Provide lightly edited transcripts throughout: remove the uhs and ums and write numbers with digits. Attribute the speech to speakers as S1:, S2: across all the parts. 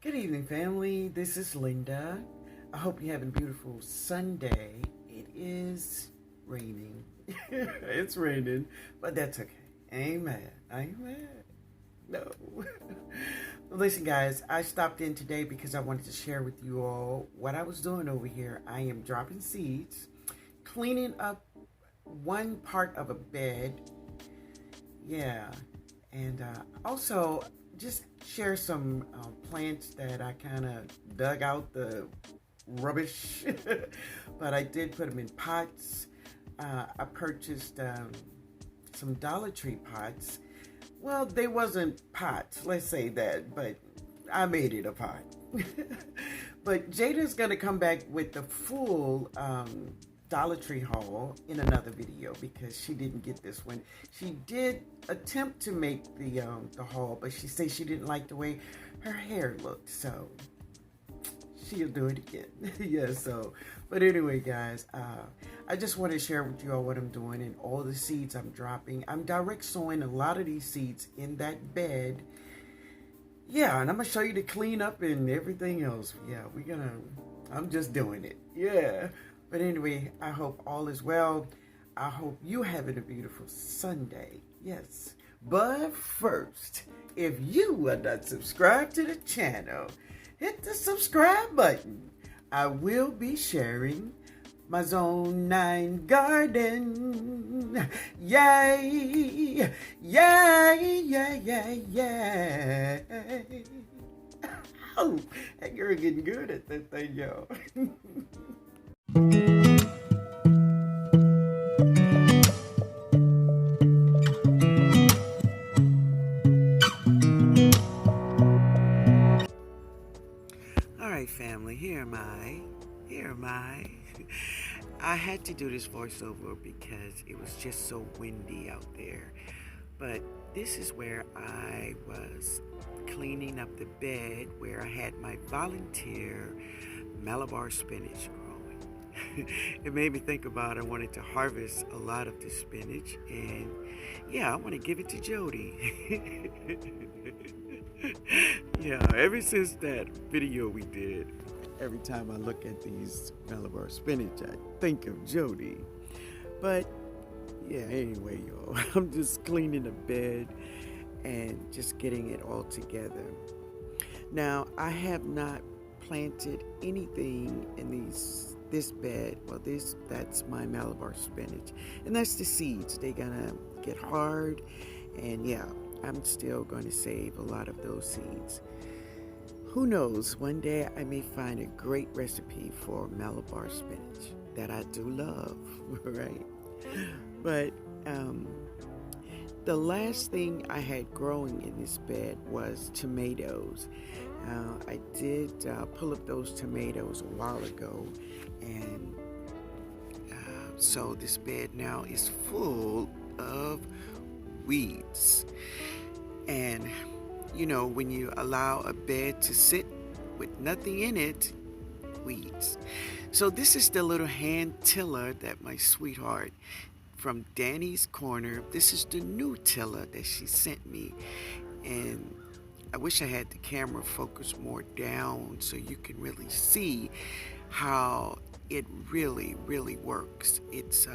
S1: Good evening, family. This is Linda. I hope you're having a beautiful Sunday. It is raining. It's raining, but that's okay. I ain't mad. No. Well, listen, guys, I stopped in today because I wanted to share with you all what I was doing over here. I am dropping seeds, cleaning up one part of a bed. Yeah. And also just share some plants that I kind of dug out the rubbish, but I did put them in pots. I purchased some Dollar Tree pots. Well, they wasn't pots, let's say that, but I made it a pot. But Jada's gonna come back with the full Dollar Tree haul in another video because she didn't get this one. She did attempt to make the haul, but she said she didn't like the way her hair looked, so she'll do it again. Yeah, so, but anyway, guys, I just want to share with you all what I'm doing and all the seeds I'm dropping. I'm direct sowing a lot of these seeds in that bed. Yeah, and I'm gonna show you the cleanup and everything else. Yeah, I'm just doing it. Yeah. But anyway, I hope all is well. I hope you having a beautiful Sunday. Yes. But first, if you are not subscribed to the channel, hit the subscribe button. I will be sharing my Zone 9 garden. Yay! Yay! Yay! Yay! Yay! Oh, that girl getting good at that thing, y'all. All right, family, here am I. I had to do this voiceover because it was just so windy out there. But this is where I was cleaning up the bed where I had my volunteer Malabar spinach growing. It made me think about I wanted to harvest a lot of this spinach, and yeah, I want to give it to Jody. Yeah, ever since that video we did, every time I look at these Malabar spinach, I think of Jody. But yeah, anyway, y'all, I'm just cleaning the bed and just getting it all together. Now, I have not planted anything in this bed. Well, that's my Malabar spinach, and that's the seeds. They're gonna get hard, and yeah, I'm still going to save a lot of those seeds. Who knows, one day I may find a great recipe for Malabar spinach that I do love, right? But the last thing I had growing in this bed was tomatoes. I did pull up those tomatoes a while ago, and so this bed now is full of weeds. And you know, when you allow a bed to sit with nothing in it, weeds. So this is the little hand tiller that my sweetheart from Danny's Corner, this is the new tiller that she sent me. And I wish I had the camera focused more down so you can really see how it really works. It's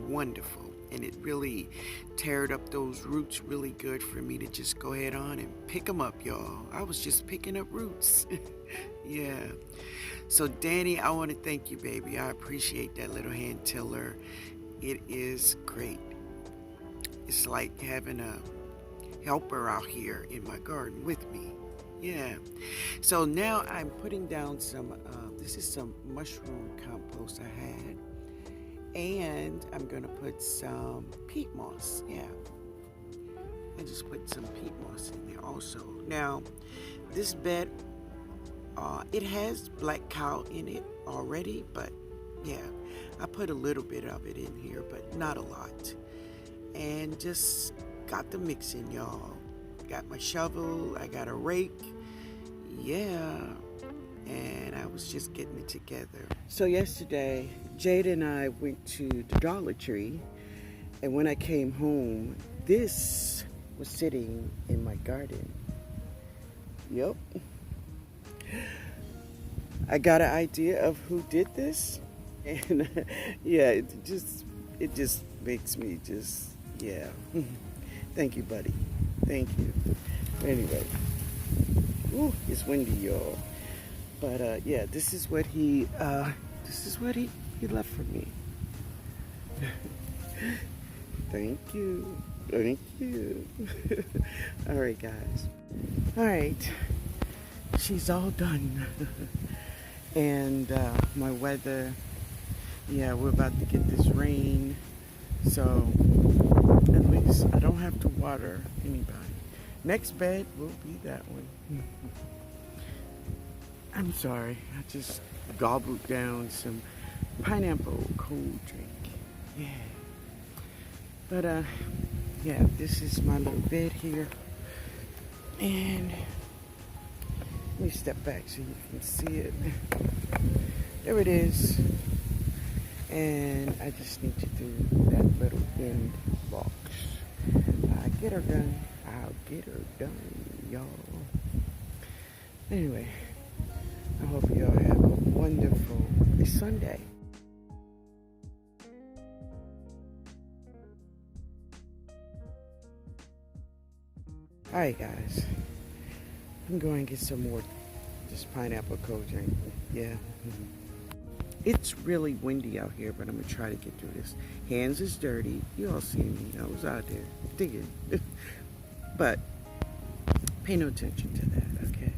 S1: wonderful, and it really teared up those roots really good for me to just go ahead on and pick them up, y'all. I was just picking up roots. Yeah. So Danny, I want to thank you, baby. I appreciate that little hand tiller. It is great. It's like having a helper out here in my garden with me. Yeah. So now I'm putting down some, this is some mushroom compost I had. And I'm going to put some peat moss. Yeah. I just put some peat moss in there also. Now, this bed, it has black cow in it already, but yeah, I put a little bit of it in here, but not a lot. And just got the mix in, y'all. Got my shovel, I got a rake. Yeah. And I was just getting it together. So yesterday, Jada and I went to the Dollar Tree, and when I came home, this was sitting in my garden. Yep. I got an idea of who did this, and yeah, it just makes me just, yeah. Thank you, buddy. Thank you. Anyway, ooh, it's windy, y'all. But yeah, this is what he left for me. Thank you. Thank you. All right, guys. All right. She's all done. And my weather, yeah, we're about to get this rain. So at least I don't have to water anybody. Next bed will be that one. I'm sorry. I just gobbled down some pineapple cold drink. Yeah. But yeah, this is my little bed here. And let me step back so you can see it. There it is. And I just need to do that little end box. I get her done. I'll get her done, y'all. Anyway, I hope y'all have a wonderful Sunday. Alright, guys. I'm going to get some more this pineapple cold drink. Yeah. It's really windy out here, but I'm going to try to get through this. Hands is dirty. You all see me. I was out there digging. But pay no attention to that, okay?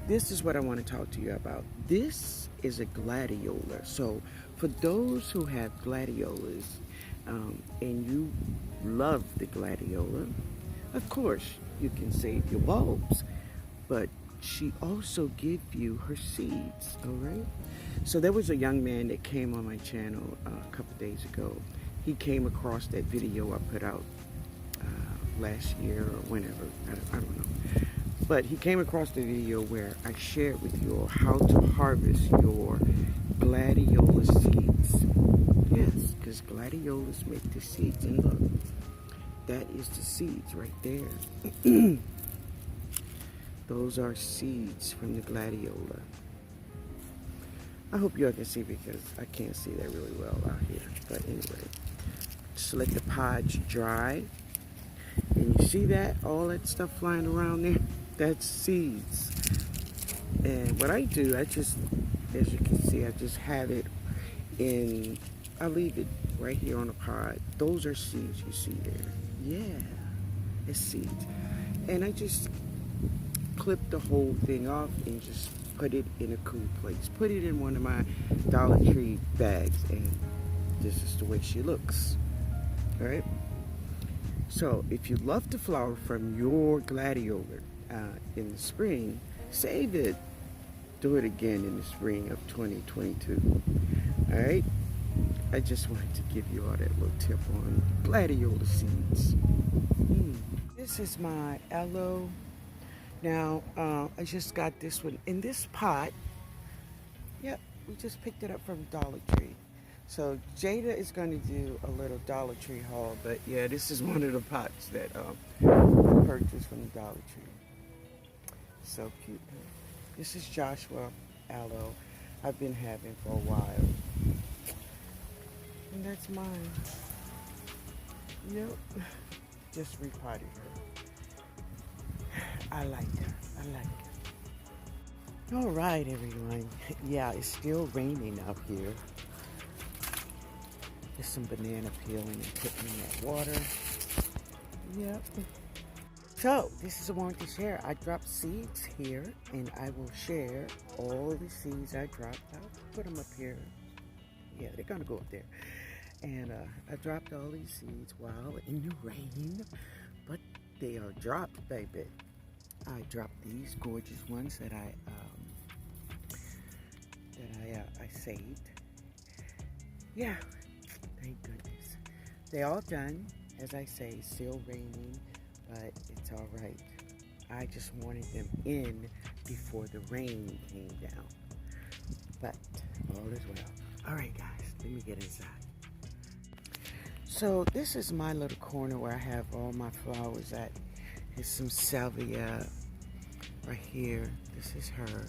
S1: This is what I want to talk to you about. This is a gladiolus. So for those who have gladiolus and you love the gladiola, of course you can save your bulbs. But she also gives you her seeds, all right? So there was a young man that came on my channel a couple days ago. He came across that video I put out last year or whenever, I don't know. But he came across the video where I shared with you all how to harvest your gladiolus seeds. Yes, because gladiolus make the seeds. And look, that is the seeds right there. Those are seeds from the gladiola. I hope y'all can see because I can't see that really well out here. But anyway, just let the pods dry. And you see that? All that stuff flying around there? That's seeds. And what I do, I just, as you can see, I just have it in, I leave it right here on the pod. Those are seeds you see there. Yeah, it's seeds. And I just clip the whole thing off and just put it in a cool place. Put it in one of my Dollar Tree bags, and this is the way she looks. All right. So if you love the flower from your gladiolus in the spring, save it. Do it again in the spring of 2022. All right. I just wanted to give you all that little tip on gladiolus seeds. This is my aloe. Now, I just got this one in this pot. Yep, we just picked it up from Dollar Tree. So Jada is going to do a little Dollar Tree haul, but yeah, this is one of the pots that I purchased from the Dollar Tree. So cute. This is Joshua aloe I've been having for a while. And that's mine. Yep, just repotted her. I like her. I like her. All right, everyone. Yeah, it's still raining out here. There's some banana peeling and putting in that water. Yep. So, this is what I wanted to share. I dropped seeds here, and I will share all the seeds I dropped. I'll put them up here. Yeah, they're going to go up there. And I dropped all these seeds while in the rain, but they are dropped, baby. I dropped these gorgeous ones that I saved. Yeah, thank goodness. They all done, as I say, still raining, but it's all right. I just wanted them in before the rain came down. But all is well. All right, guys, let me get inside. So this is my little corner where I have all my flowers at. There's some salvia right here. This is her.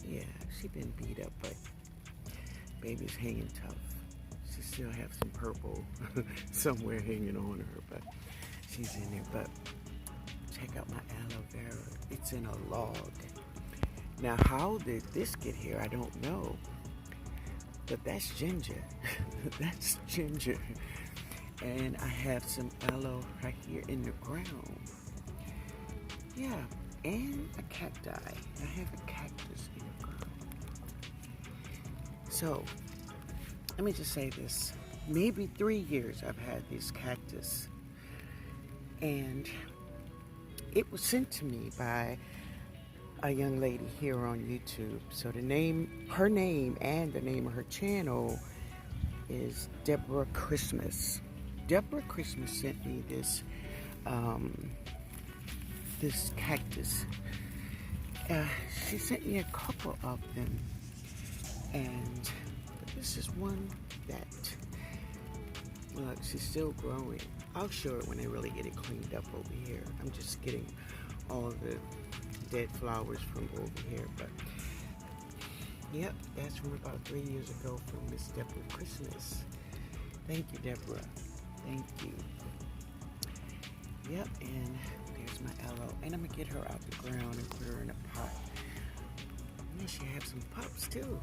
S1: Yeah, she been beat up, but baby's hanging tough. She still have some purple somewhere hanging on her, but she's in there. But check out my aloe vera. It's in a log. Now, how did this get here? I don't know. But that's ginger. That's ginger. And I have some aloe right here in the ground. Yeah, and a cacti. I have a cactus in the ground. So, let me just say this. Maybe 3 years I've had this cactus. And it was sent to me by a young lady here on YouTube. So her name and the name of her channel is Deborah Christmas. Deborah Christmas sent me this this cactus. She sent me a couple of them, and this is one that, look, she's still growing. I'll show it when I really get it cleaned up over here. I'm just getting all of the dead flowers from over here, but yep, that's from about 3 years ago from Miss Deborah Christmas. Thank you, Deborah. Thank you. Yep, and there's my aloe, and I'm gonna get her out the ground and put her in a pot. And she have some pups too.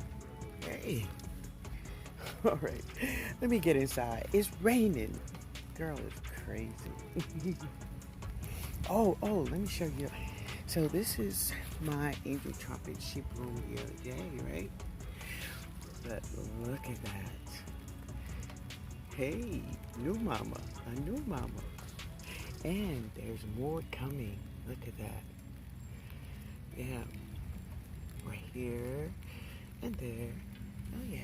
S1: Hey. All right, let me get inside. It's raining. Girl is crazy. oh, let me show you. So this is my angel trumpet. She bloomed the other day, right? But look at that. Hey, new mama, a new mama. And there's more coming. Look at that. Yeah. Right here and there. Oh yeah.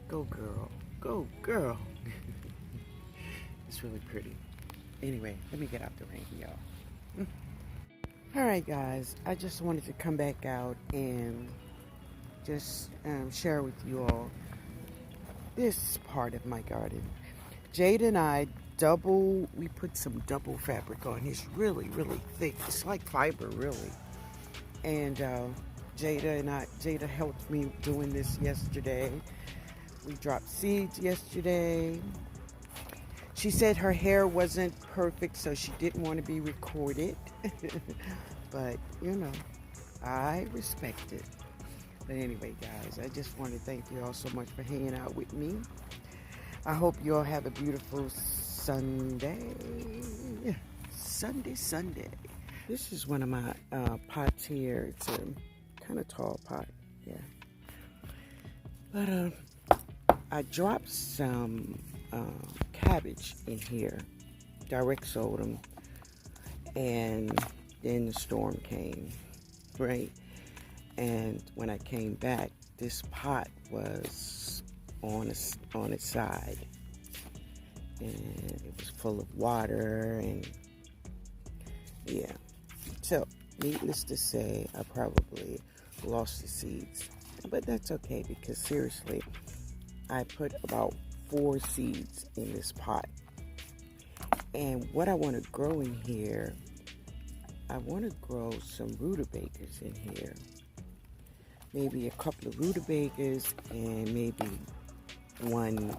S1: Go girl. Go girl. It's really pretty. Anyway, let me get out the rain, y'all. Alright guys, I just wanted to come back out and just share with you all this part of my garden. Jade and I we put some double fabric on. It's really, really thick. It's like fiber, really. And Jada helped me doing this yesterday. We dropped seeds yesterday. She said her hair wasn't perfect, so she didn't want to be recorded. But, you know, I respect it. But anyway, guys, I just want to thank you all so much for hanging out with me. I hope you all have a beautiful Sunday. Sunday. This is one of my pots here. It's a kind of tall pot, yeah. But I dropped some cabbage in here. Direct sold them. And then the storm came, right? And when I came back, this pot was on its side, and it was full of water, and yeah. So, needless to say, I probably lost the seeds, but that's okay, because seriously, I put about 4 seeds in this pot. And what I want to grow in here, I want to grow some rutabagas in here. Maybe a couple of rutabagas and maybe one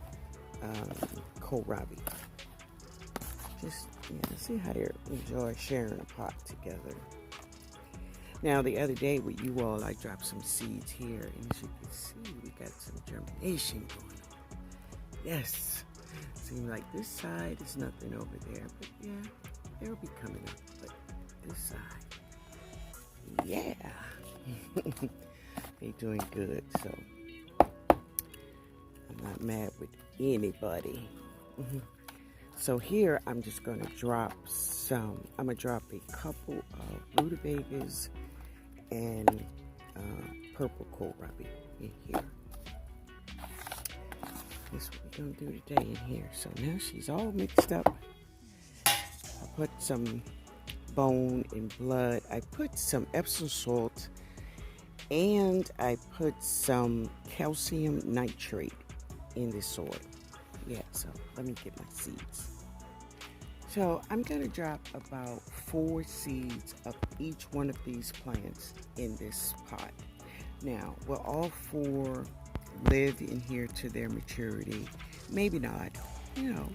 S1: kohlrabi. Just, see how they enjoy sharing a pot together. Now, the other day with you all, I dropped some seeds here, and as you can see, we got some germination going on. Yes. Seems like this side is nothing over there, but yeah, they'll be coming up. But this side, yeah, they doing good. So I'm not mad with anybody. So here I'm just gonna drop some. I'm gonna drop a couple of rutabagas and purple kohlrabi in here. That's what we're going to do today in here. So now she's all mixed up. I put some bone and blood. I put some Epsom salt, and I put some calcium nitrate in this soil. Yeah, so let me get my seeds. So I'm going to drop about 4 seeds of each one of these plants in this pot. Now, will all 4 live in here to their maturity? Maybe not.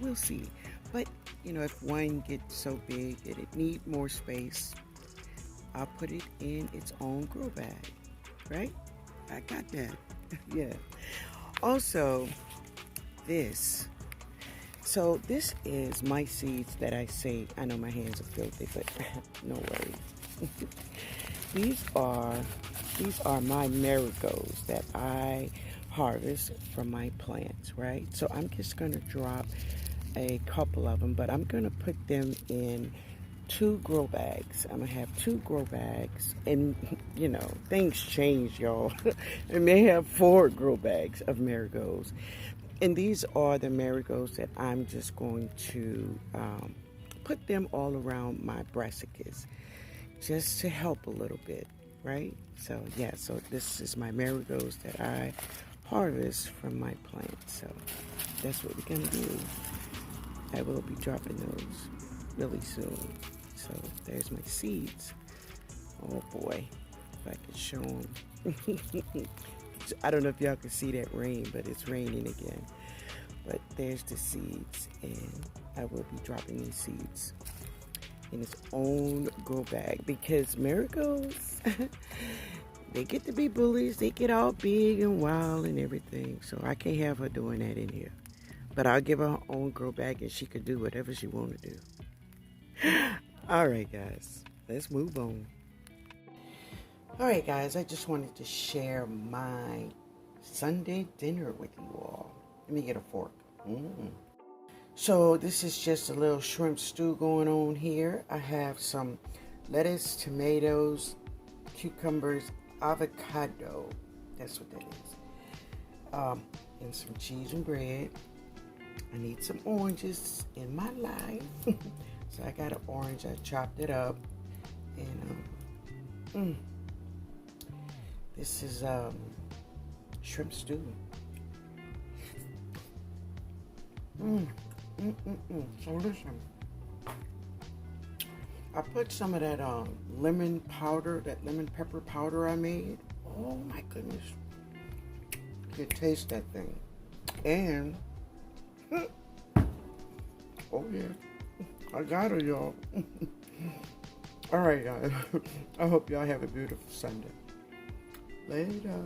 S1: We'll see. But, if one gets so big that it needs more space, I'll put it in its own grow bag, right? I got that. Yeah. Also, this. So this is my seeds that I saved. I know my hands are filthy, but no worries. These are my marigolds that I harvest from my plants, right? So I'm just going to drop a couple of them, but I'm going to put them in 2 grow bags. I'm going to have 2 grow bags, and things change, y'all. I may have 4 grow bags of marigolds. And these are the marigolds that I'm just going to put them all around my brassicas, just to help a little bit, right? So yeah, so this is my marigolds that I harvest from my plants. So that's what we're gonna do. I will be dropping those really soon. So there's my seeds. Oh boy, if I could show them. I don't know if y'all can see that rain, but it's raining again. But there's the seeds, and I will be dropping these seeds in its own grow bag, because marigolds, they get to be bullies. They get all big and wild and everything. So I can't have her doing that in here. But I'll give her her own grow bag, and she could do whatever she want to do. All right, guys, let's move on. All right, guys, I just wanted to share my Sunday dinner with you all. Let me get a fork. So this is just a little shrimp stew going on here. I have some lettuce, tomatoes, cucumbers, avocado. That's what that is. And some cheese and bread. I need some oranges in my life. So I got an orange. I chopped it up. And this is shrimp stew. So listen, I put some of that lemon powder, that lemon pepper powder I made. Oh my goodness, you can taste that thing. And oh yeah, I got it, y'all. All right, guys. I hope y'all have a beautiful Sunday. Later.